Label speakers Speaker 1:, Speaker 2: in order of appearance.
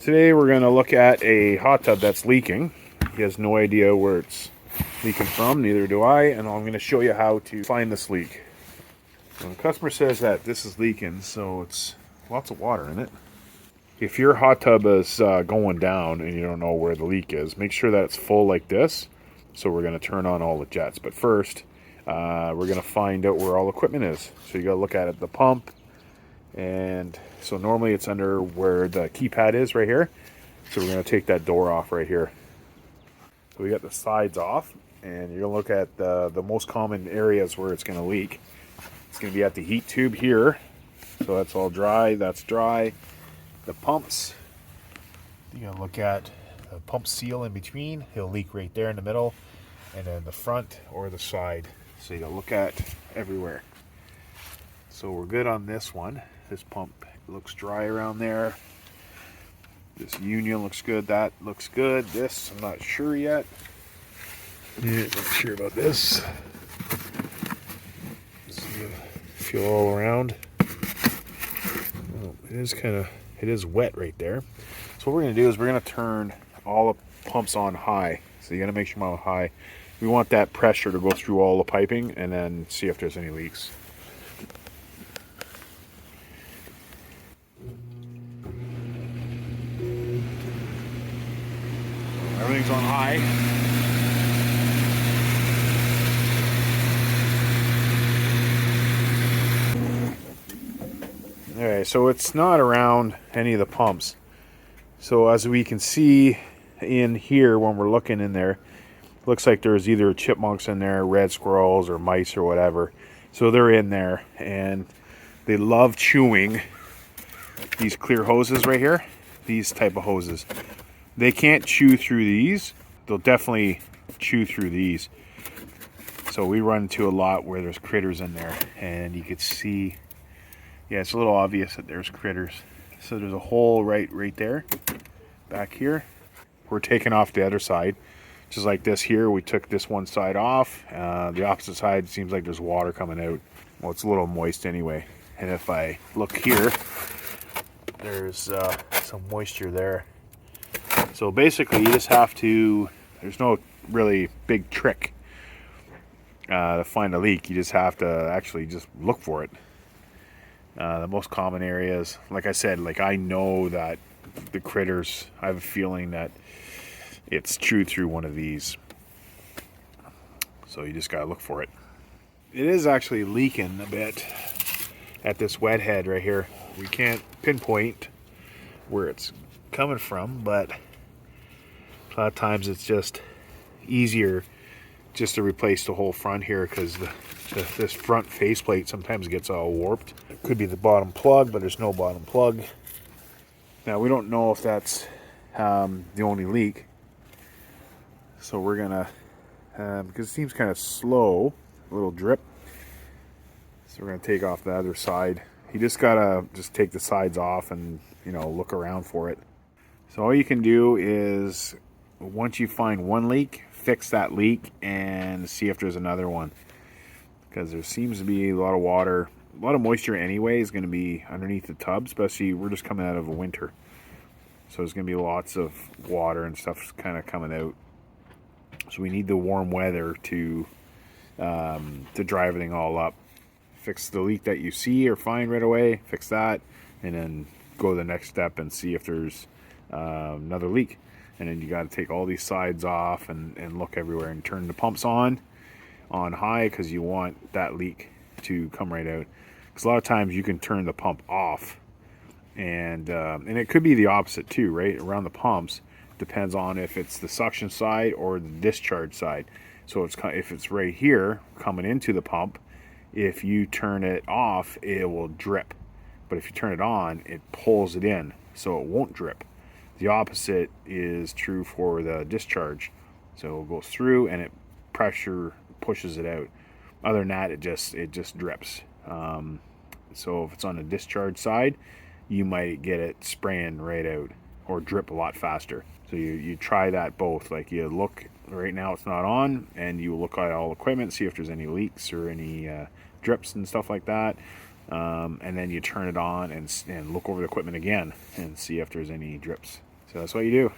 Speaker 1: Today we're going to look at a hot tub that's leaking. He has no idea where it's leaking from, neither do I, and I'm going to show you how to find this leak. When the customer says that this is leaking, so it's lots of water in it. If your hot tub is going down and you don't know where the leak is, make sure that it's full like this. So we're going to turn on all the jets. But first, we're going to find out where all the equipment is. So you got to look at it, the pump. And so normally it's under where the keypad is right here. So we're going to take that door off right here. So we got the sides off, and you're going to look at the most common areas where it's going to leak. It's going to be at the heat tube here. So that's all dry. That's dry. The pumps, you got to look at the pump seal in between. He'll leak right there in the middle, and then the front or the side. So you got to look at everywhere. So we're good on this one. This pump looks dry around there. This union looks good. That looks good. This, I'm not sure yet. Yeah, not sure about this. See, feel all around. Oh, it is wet right there. So what we're going to do is we're going to turn all the pumps on high. So you got to make sure them on high. We want that pressure to go through all the piping and then see if there's any leaks. Everything's on high. Alright, so it's not around any of the pumps. So as we can see in here when we're looking in there, looks like there's either chipmunks in there, red squirrels, or mice or whatever. So they're in there, and they love chewing these clear hoses right here. These type of hoses. They can't chew through these. They'll definitely chew through these. So we run into a lot where there's critters in there, and you could see, yeah, it's a little obvious that there's critters. So there's a hole right there, back here. We're taking off the other side, just like this here. We took this one side off. The opposite side seems like there's water coming out. Well, it's a little moist anyway. And if I look here, there's some moisture there. So basically you just have to, there's no really big trick to find a leak. You just have to actually just look for it. The most common areas, like I said, like I know that the critters, I have a feeling that it's chewed through one of these. So you just gotta look for it. It is actually leaking a bit at this wet head right here. We can't pinpoint where it's coming from, but a lot of times it's just easier just to replace the whole front here, because this front faceplate sometimes gets all warped. It could be the bottom plug, but there's no bottom plug. Now we don't know if that's the only leak, so we're gonna because it seems kind of slow, a little drip, so we're gonna take off the other side. You just gotta take the sides off and, you know, look around for it. So all you can do is, once you find one leak, fix that leak and see if there's another one, because there seems to be a lot of water, a lot of moisture anyway is going to be underneath the tub, especially we're just coming out of a winter, so there's going to be lots of water and stuff kind of coming out. So we need the warm weather to dry everything all up. Fix the leak that you see or find right away, fix that, and then go to the next step and see if there's another leak. And then you got to take all these sides off and look everywhere and turn the pumps on high, because you want that leak to come right out. Because a lot of times you can turn the pump off, and it could be the opposite too, right? Around the pumps, depends on if it's the suction side or the discharge side. So if it's right here coming into the pump, if you turn it off, it will drip. But if you turn it on, it pulls it in, so it won't drip. The opposite is true for the discharge. So it goes through and it pressure pushes it out. Other than that, it just drips. So if it's on the discharge side, you might get it spraying right out or drip a lot faster. So you try that both. Like you look, right now it's not on, and you look at all equipment, see if there's any leaks or any drips and stuff like that. And then you turn it on and look over the equipment again and see if there's any drips. So that's what you do.